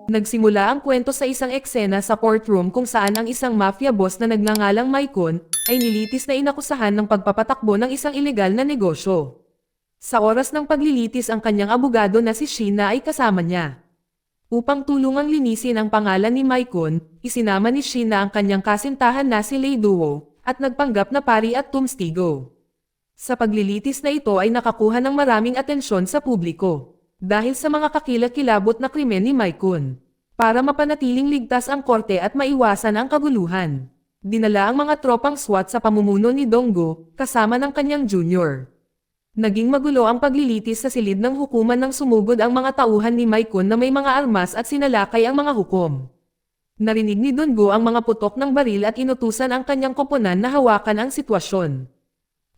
Nagsimula ang kwento sa isang eksena sa courtroom kung saan ang isang mafia boss na nagngangalang Maicon ay nilitis na inakusahan ng pagpapatakbo ng isang ilegal na negosyo. Sa oras ng paglilitis ang kanyang abogado na si Sheena ay kasama niya. Upang tulungang linisin ang pangalan ni Maicon, isinama ni Sheena ang kanyang kasintahan na si Lei Duo at nagpanggap na pari at tumstigo. Sa paglilitis na ito ay nakakuha ng maraming atensyon sa publiko dahil sa mga kakilakilabot na krimen ni Maicon. Para mapanatiling ligtas ang korte at maiwasan ang kaguluhan, dinala ang mga tropang SWAT sa pamumuno ni Donggo, kasama ng kanyang junior. Naging magulo ang paglilitis sa silid ng hukuman nang sumugod ang mga tauhan ni Maicon na may mga armas at sinalakay ang mga hukom. Narinig ni Donggo ang mga putok ng baril at inutusan ang kanyang koponan na hawakan ang sitwasyon.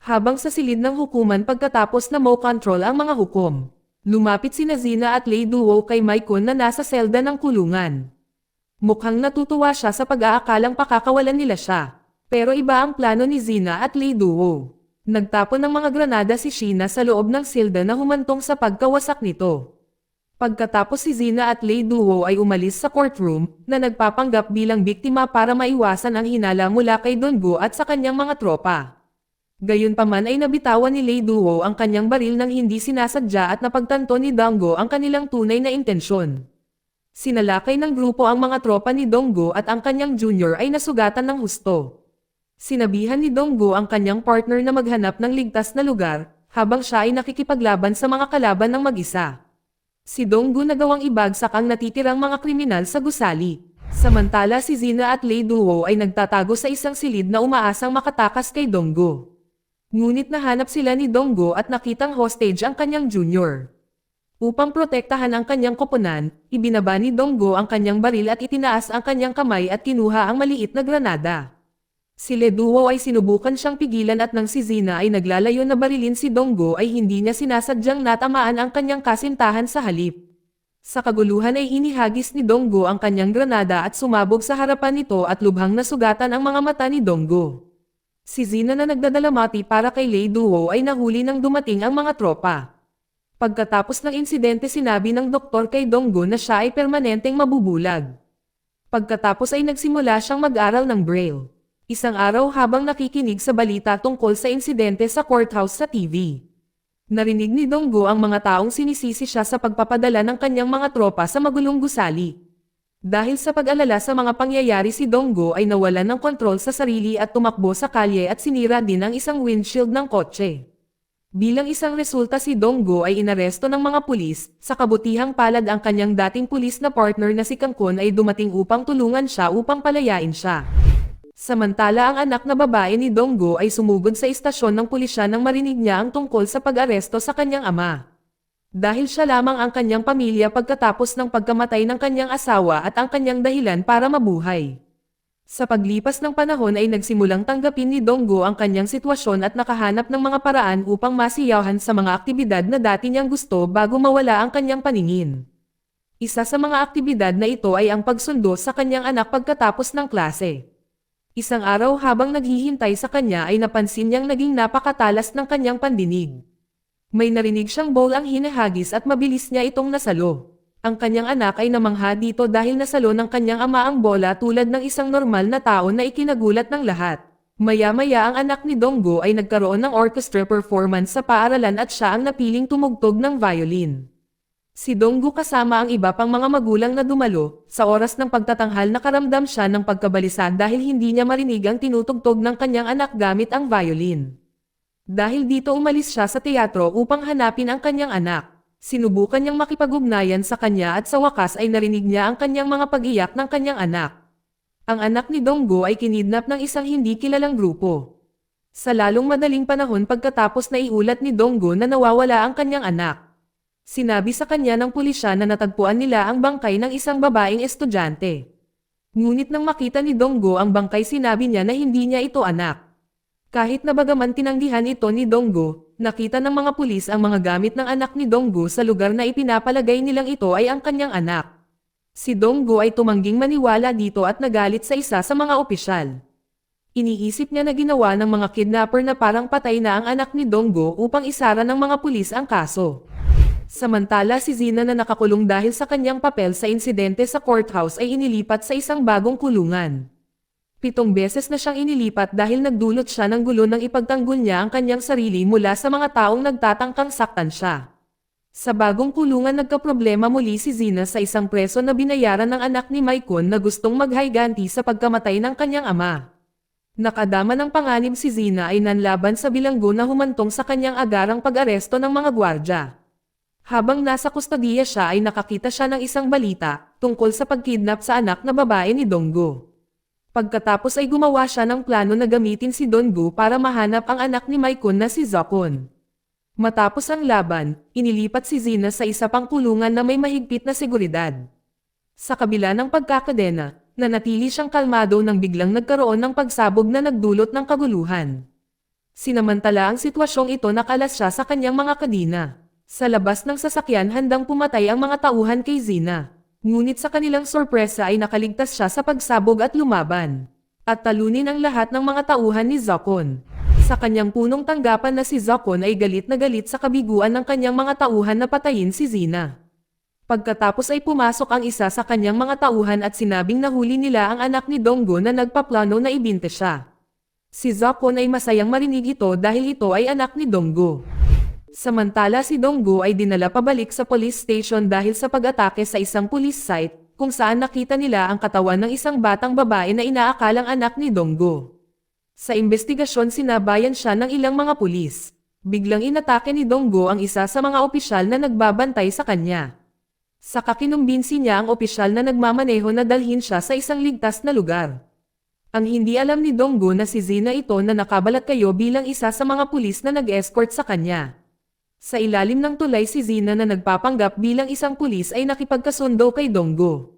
Habang sa silid ng hukuman pagkatapos na mo-control ang mga hukom, lumapit sina Zina at Lei Duo kay Maicon na nasa selda ng kulungan. Mukhang natutuwa siya sa pag-aakalang pakakawalan nila siya. Pero iba ang plano ni Zina at Lei Duo. Nagtapon ng mga granada si Sheena sa loob ng selda na humantong sa pagkawasak nito. Pagkatapos si Zina at Lei Duo ay umalis sa courtroom na nagpapanggap bilang biktima para maiwasan ang hinala mula kay Donggo at sa kanyang mga tropa. Gayunpaman ay nabitawan ni Lei Duo ang kanyang baril nang hindi sinasadya at napagtanto ni Donggo ang kanilang tunay na intensyon. Sinalakay ng grupo ang mga tropa ni Donggo at ang kanyang junior ay nasugatan ng husto. Sinabihan ni Donggo ang kanyang partner na maghanap ng ligtas na lugar, habang siya ay nakikipaglaban sa mga kalaban ng mag-isa. Si Donggo nagawang ibagsak ang natitirang mga kriminal sa gusali. Samantala si Zina at Lei Duo ay nagtatago sa isang silid na umaasang makatakas kay Donggo. Ngunit nahanap sila ni Donggo at nakitang hostage ang kanyang junior. Upang protektahan ang kanyang koponan, ibinaba ni Donggo ang kanyang baril at itinaas ang kanyang kamay at kinuha ang maliit na granada. Si Lei Duo ay sinubukan siyang pigilan at nang si Zina ay naglalayo na barilin si Donggo ay hindi niya sinasadyang natamaan ang kanyang kasintahan sa halip. Sa kaguluhan ay inihagis ni Donggo ang kanyang granada at sumabog sa harapan nito at lubhang nasugatan ang mga mata ni Donggo. Si Zina na nagdadalamati para kay Lei Duo ay nahuli nang dumating ang mga tropa. Pagkatapos ng insidente sinabi ng doktor kay Donggo na siya ay permanenteng mabubulag. Pagkatapos ay nagsimula siyang mag-aral ng Braille. Isang araw habang nakikinig sa balita tungkol sa insidente sa courthouse sa TV. Narinig ni Donggo ang mga taong sinisisi siya sa pagpapadala ng kanyang mga tropa sa magulong gusali. Dahil sa pag-alala sa mga pangyayari si Donggo ay nawalan ng kontrol sa sarili at tumakbo sa kalye at sinira din ang isang windshield ng kotse. Bilang isang resulta si Donggo ay inaresto ng mga pulis, sa kabutihang palad ang kanyang dating pulis na partner na si Kangkon ay dumating upang tulungan siya upang palayain siya. Samantala ang anak na babae ni Donggo ay sumugod sa istasyon ng pulisya nang marinig niya ang tungkol sa pag-aresto sa kanyang ama. Dahil siya lamang ang kanyang pamilya pagkatapos ng pagkamatay ng kanyang asawa at ang kanyang dahilan para mabuhay. Sa paglipas ng panahon ay nagsimulang tanggapin ni Donggo ang kanyang sitwasyon at nakahanap ng mga paraan upang masiyahan sa mga aktibidad na dati niyang gusto bago mawala ang kanyang paningin. Isa sa mga aktibidad na ito ay ang pagsundo sa kanyang anak pagkatapos ng klase. Isang araw habang naghihintay sa kanya ay napansin niyang naging napakatalas ng kanyang pandinig. May narinig siyang ball ang hinahagis at mabilis niya itong nasalo. Ang kanyang anak ay namangha dito dahil nasalo ng kanyang ama ang bola tulad ng isang normal na tao na ikinagulat ng lahat. Maya-maya ang anak ni Donggo ay nagkaroon ng orchestra performance sa paaralan at siya ang napiling tumugtog ng violin. Si Donggo kasama ang iba pang mga magulang na dumalo, sa oras ng pagtatanghal nakaramdam siya ng pagkabalisa dahil hindi niya marinig ang tinutugtog ng kanyang anak gamit ang violin. Dahil dito umalis siya sa teatro upang hanapin ang kanyang anak. Sinubukan niyang makipag-ugnayan sa kanya at sa wakas ay narinig niya ang kanyang mga pag-iyak ng kanyang anak. Ang anak ni Donggo ay kinidnap ng isang hindi kilalang grupo. Sa lalong madaling panahon pagkatapos na iulat ni Donggo na nawawala ang kanyang anak. Sinabi sa kanya ng pulisya na natagpuan nila ang bangkay ng isang babaeng estudyante. Ngunit nang makita ni Donggo ang bangkay sinabi niya na hindi niya ito anak. Kahit na bagaman tinanggihan ito ni Donggo, nakita ng mga pulis ang mga gamit ng anak ni Donggo sa lugar na ipinapalagay nilang ito ay ang kanyang anak. Si Donggo ay tumangging maniwala dito at nagalit sa isa sa mga opisyal. Iniisip niya na ginawa ng mga kidnapper na parang patay na ang anak ni Donggo upang isara ng mga pulis ang kaso. Samantala si Zina na nakakulong dahil sa kanyang papel sa insidente sa courthouse ay inilipat sa isang bagong kulungan. 7 beses na siyang inilipat dahil nagdulot siya ng gulo nang ipagtanggol niya ang kanyang sarili mula sa mga taong nagtatangkang saktan siya. Sa bagong kulungan nagkaproblema muli si Zina sa isang preso na binayaran ng anak ni Maikon na gustong maghiganti sa pagkamatay ng kanyang ama. Nakadama ng panganib si Zina ay nanlaban sa bilanggo na humantong sa kanyang agarang pag-aresto ng mga gwardya. Habang nasa kustodiya siya ay nakakita siya ng isang balita tungkol sa pagkidnap sa anak na babae ni Donggo. Pagkatapos ay gumawa siya ng plano na gamitin si Donggo para mahanap ang anak ni Maikon na si Zokon. Matapos ang laban, inilipat si Zina sa isa pang kulungan na may mahigpit na seguridad. Sa kabila ng pagkakadena, nanatili siyang kalmado nang biglang nagkaroon ng pagsabog na nagdulot ng kaguluhan. Sinamantala ang sitwasyong ito nakalas siya sa kanyang mga kadina. Sa labas ng sasakyan handang pumatay ang mga tauhan kay Zina. Ngunit sa kanilang sorpresa ay nakaligtas siya sa pagsabog at lumaban. At talunin ang lahat ng mga tauhan ni Zokon. Sa kanyang punong tanggapan na si Zokon ay galit na galit sa kabiguan ng kanyang mga tauhan na patayin si Zina. Pagkatapos ay pumasok ang isa sa kanyang mga tauhan at sinabing nahuli nila ang anak ni Donggo na nagpaplano na ibinte siya. Si Zokon ay masayang marinig ito dahil ito ay anak ni Donggo. Samantala si Donggo ay dinala pabalik sa police station dahil sa pag-atake sa isang police site, kung saan nakita nila ang katawan ng isang batang babae na inaakalang anak ni Donggo. Sa investigasyon sinabayan siya ng ilang mga pulis. Biglang inatake ni Donggo ang isa sa mga opisyal na nagbabantay sa kanya. Saka kinumbinsi niya ang opisyal na nagmamaneho na dalhin siya sa isang ligtas na lugar. Ang hindi alam ni Donggo na si Zina ito na nakabalat kayo bilang isa sa mga pulis na nag-escort sa kanya. Sa ilalim ng tulay si Zina na nagpapanggap bilang isang pulis ay nakipagkasundo kay Donggo.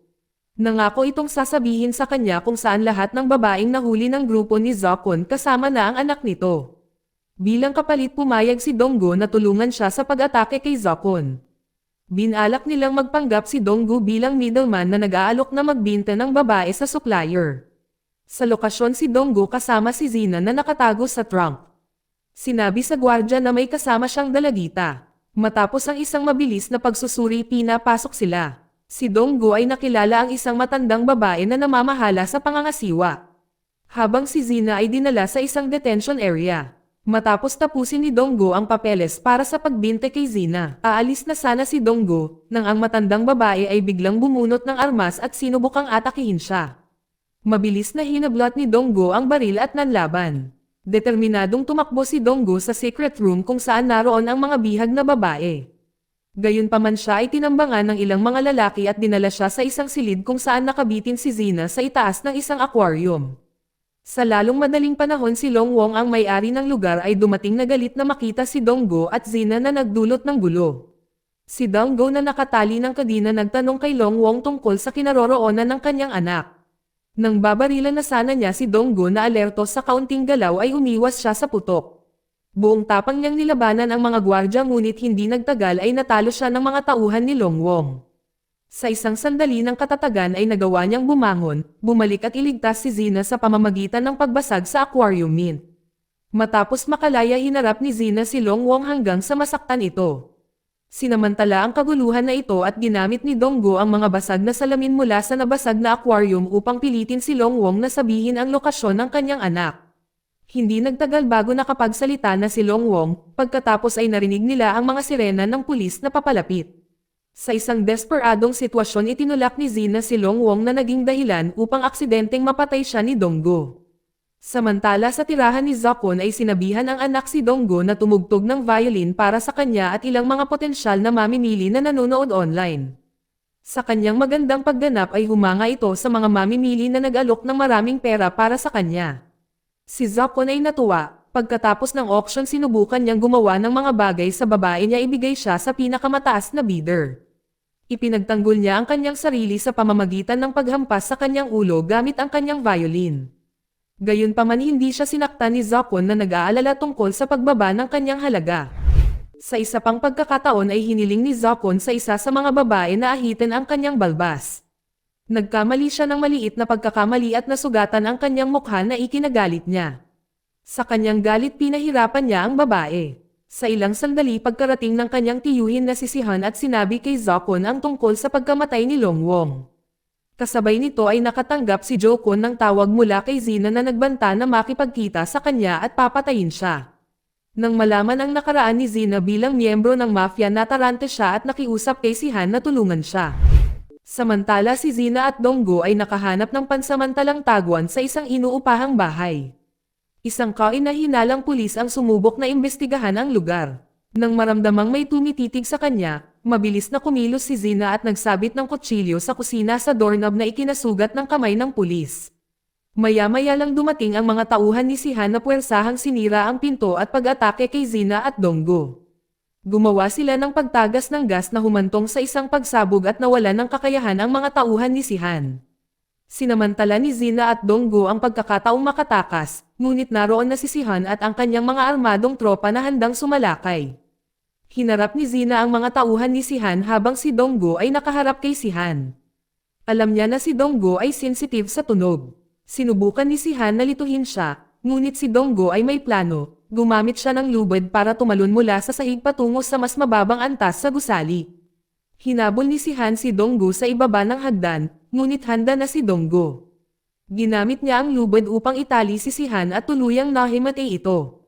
Nangako itong sasabihin sa kanya kung saan lahat ng babaeng nahuli ng grupo ni Zokon kasama na ang anak nito. Bilang kapalit pumayag si Donggo na tulungan siya sa pag-atake kay Zokon. Binalak nilang magpanggap si Donggo bilang middleman na nag-aalok na magbinta ng babae sa supplier. Sa lokasyon si Donggo kasama si Zina na nakatago sa trunk. Sinabi sa gwardya na may kasama siyang dalagita. Matapos ang isang mabilis na pagsusuri pinapasok sila. Si Donggo ay nakilala ang isang matandang babae na namamahala sa pangangasiwa. Habang si Zina ay dinala sa isang detention area. Matapos tapusin ni Donggo ang papeles para sa pagbinte kay Zina, aalis na sana si Donggo, nang ang matandang babae ay biglang bumunot ng armas at sinubukang atakihin siya. Mabilis na hinablot ni Donggo ang baril at nanlaban. Determinadong tumakbo si Donggo sa secret room kung saan naroon ang mga bihag na babae. Gayunpaman siya ay tinambangan ng ilang mga lalaki at dinala siya sa isang silid kung saan nakabitin si Zina sa itaas ng isang aquarium. Sa lalong madaling panahon si Longwong ang may-ari ng lugar ay dumating na galit na makita si Donggo at Zina na nagdulot ng gulo. Si Donggo na nakatali ng kadina nagtanong kay Longwong tungkol sa kinaroroonan ng kanyang anak. Nang babarilan na sana niya si Donggo na alerto sa kaunting galaw ay umiwas siya sa putok. Buong tapang niyang nilabanan ang mga gwardya ngunit hindi nagtagal ay natalo siya ng mga tauhan ni Longwong. Sa isang sandali ng katatagan ay nagawa niyang bumangon, bumalik at iligtas si Zina sa pamamagitan ng pagbasag sa aquarium mint. Matapos makalaya hinarap ni Zina si Longwong hanggang sa masaktan ito. Sinamantala ang kaguluhan na ito at ginamit ni Donggo ang mga basag na salamin mula sa nabasag na aquarium upang pilitin si Longwong na sabihin ang lokasyon ng kanyang anak. Hindi nagtagal bago nakapagsalita na si Longwong, pagkatapos ay narinig nila ang mga sirena ng pulis na papalapit. Sa isang desperadong sitwasyon itinulak ni Zina si Longwong na naging dahilan upang aksidenteng mapatay siya ni Donggo. Samantala sa tirahan ni Zokon ay sinabihan ang anak si Donggo na tumugtog ng violin para sa kanya at ilang mga potensyal na mamimili na nanonood online. Sa kanyang magandang pagganap ay humanga ito sa mga mamimili na nag-alok ng maraming pera para sa kanya. Si Zokon ay natuwa, pagkatapos ng auction sinubukan niyang gumawa ng mga bagay sa babae niya ibigay siya sa pinakamataas na bidder. Ipinagtanggol niya ang kanyang sarili sa pamamagitan ng paghampas sa kanyang ulo gamit ang kanyang violin. Gayunpaman hindi siya sinaktan ni Zokon na nag-aalala tungkol sa pagbaba ng kanyang halaga. Sa isa pang pagkakataon ay hiniling ni Zokon sa isa sa mga babae na ahitin ang kanyang balbas. Nagkamali siya ng maliit na pagkakamali at nasugatan ang kanyang mukha na ikinagalit niya. Sa kanyang galit pinahirapan niya ang babae. Sa ilang sandali pagkarating ng kanyang tiyuhin na si Sihan at sinabi kay Zokon ang tungkol sa pagkamatay ni Longwong. Kasabay nito ay nakatanggap si Jokon ng tawag mula kay Zina na nagbanta na makipagkita sa kanya at papatayin siya. Nang malaman ang nakaraan ni Zina bilang miyembro ng mafia natarante siya at nakiusap kay Sihan na tulungan siya. Samantala si Zina at Donggo ay nakahanap ng pansamantalang taguan sa isang inuupahang bahay. Isang kainahinalang pulis ang sumubok na imbestigahan ang lugar. Nang maramdamang may tumititig sa kanya, mabilis na kumilos si Zina at nagsabit ng kutsilyo sa kusina sa doorknob na ikinasugat ng kamay ng pulis. Maya-maya lang dumating ang mga tauhan ni Sihan na puwersahang sinira ang pinto at pag-atake kay Zina at Donggo. Gumawa sila ng pagtagas ng gas na humantong sa isang pagsabog at nawalan ng kakayahan ang mga tauhan ni Sihan. Sinamantala ni Zina at Donggo ang pagkakataong makatakas, ngunit naroon na si Sihan at ang kanyang mga armadong tropa na handang sumalakay. Hinarap ni Zina ang mga tauhan ni Sihan habang si Donggo ay nakaharap kay Sihan. Alam niya na si Donggo ay sensitive sa tunog. Sinubukan ni Sihan na lituhin siya, ngunit si Donggo ay may plano, gumamit siya ng lubid para tumalon mula sa sahig patungo sa mas mababang antas sa gusali. Hinabol ni Sihan si Donggo sa ibaba ng hagdan, ngunit handa na si Donggo. Ginamit niya ang lubid upang itali si Sihan at tuluyang nahimatay ito.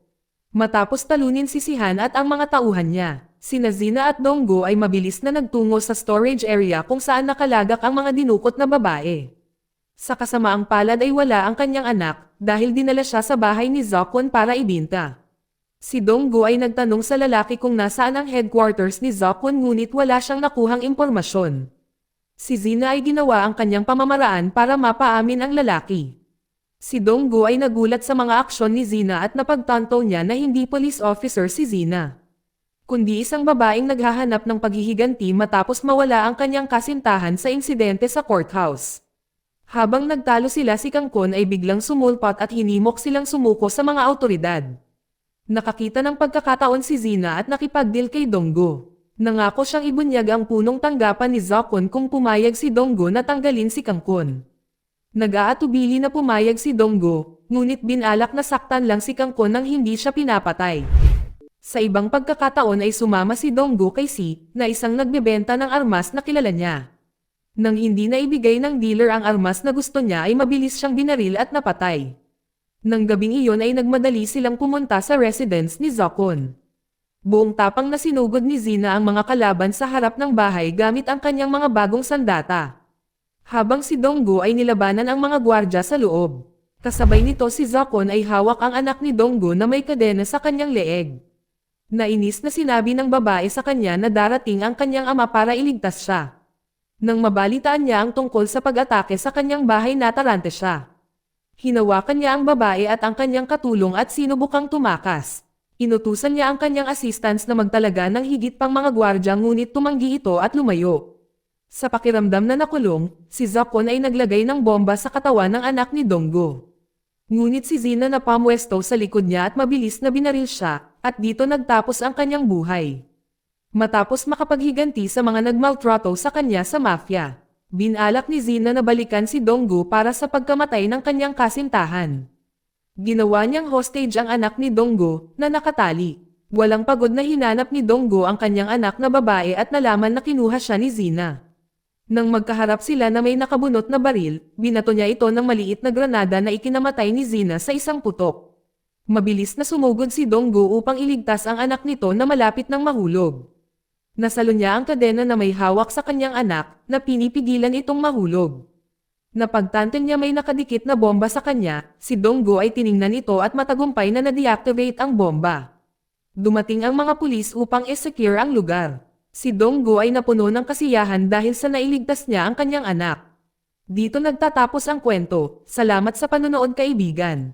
Matapos talunin si Sihan at ang mga tauhan niya, sina Zina at Donggo ay mabilis na nagtungo sa storage area kung saan nakalagak ang mga dinukot na babae. Sa kasamaang palad ay wala ang kanyang anak, dahil dinala siya sa bahay ni Zokon para ibinta. Si Donggo ay nagtanong sa lalaki kung nasaan ang headquarters ni Zokon ngunit wala siyang nakuhang impormasyon. Si Zina ay ginawa ang kanyang pamamaraan para mapaamin ang lalaki. Si Donggo ay nagulat sa mga aksyon ni Zina at napagtanto niya na hindi police officer si Zina, kundi isang babaeng naghahanap ng paghihiganti matapos mawala ang kanyang kasintahan sa insidente sa courthouse. Habang nagtalo sila si Kangkon ay biglang sumulpot at hinimok silang sumuko sa mga awtoridad. Nakakita ng pagkakataon si Zina at nakipagdeal kay Donggo. Nangako siyang ibunyag ang punong tanggapan ni Zokon kung pumayag si Donggo na tanggalin si Kangkon. Nag-aatubili na pumayag si Donggo, ngunit binalak na saktan lang si Kangkon nang hindi siya pinapatay. Sa ibang pagkakataon ay sumama si Donggo kay Si, na isang nagbebenta ng armas na kilala niya. Nang hindi na ibigay ng dealer ang armas na gusto niya ay mabilis siyang binaril at napatay. Nang gabing iyon ay nagmadali silang pumunta sa residence ni Zokon. Buong tapang na sinugod ni Zina ang mga kalaban sa harap ng bahay gamit ang kanyang mga bagong sandata. Habang si Donggo ay nilabanan ang mga gwardya sa loob. Kasabay nito si Zokon ay hawak ang anak ni Donggo na may kadena sa kanyang leeg. Nainis na sinabi ng babae sa kanya na darating ang kanyang ama para iligtas siya. Nang mabalitaan niya ang tungkol sa pag-atake sa kanyang bahay natarante siya. Hinawakan niya ang babae at ang kanyang katulong at sinubukang tumakas. Inutusan niya ang kanyang assistants na magtalaga ng higit pang mga gwardya ngunit tumanggi ito at lumayo. Sa pakiramdam na nakulong, si Zokon ay naglagay ng bomba sa katawan ng anak ni Donggo. Ngunit si Zina na pamwesto sa likod niya at mabilis na binaril siya, at dito nagtapos ang kanyang buhay. Matapos makapaghiganti sa mga nagmaltrato sa kanya sa mafia, binalak ni Zina na balikan si Donggo para sa pagkamatay ng kanyang kasintahan. Ginawa niyang hostage ang anak ni Donggo, na nakatali. Walang pagod na hinanap ni Donggo ang kanyang anak na babae at nalaman na kinuha siya ni Zina. Nang magkaharap sila na may nakabunot na baril, binato niya ito ng maliit na granada na ikinamatay ni Zina sa isang putok. Mabilis na sumugod si Donggo upang iligtas ang anak nito na malapit ng mahulog. Nasalo niya ang kadena na may hawak sa kanyang anak, na pinipigilan itong mahulog. Napagtanto niya may nakadikit na bomba sa kanya, si Donggo ay tiningnan ito at matagumpay na na-deactivate ang bomba. Dumating ang mga pulis upang i-secure ang lugar. Si Donggo ay napuno ng kasiyahan dahil sa nailigtas niya ang kanyang anak. Dito nagtatapos ang kwento. Salamat sa panonood kaibigan.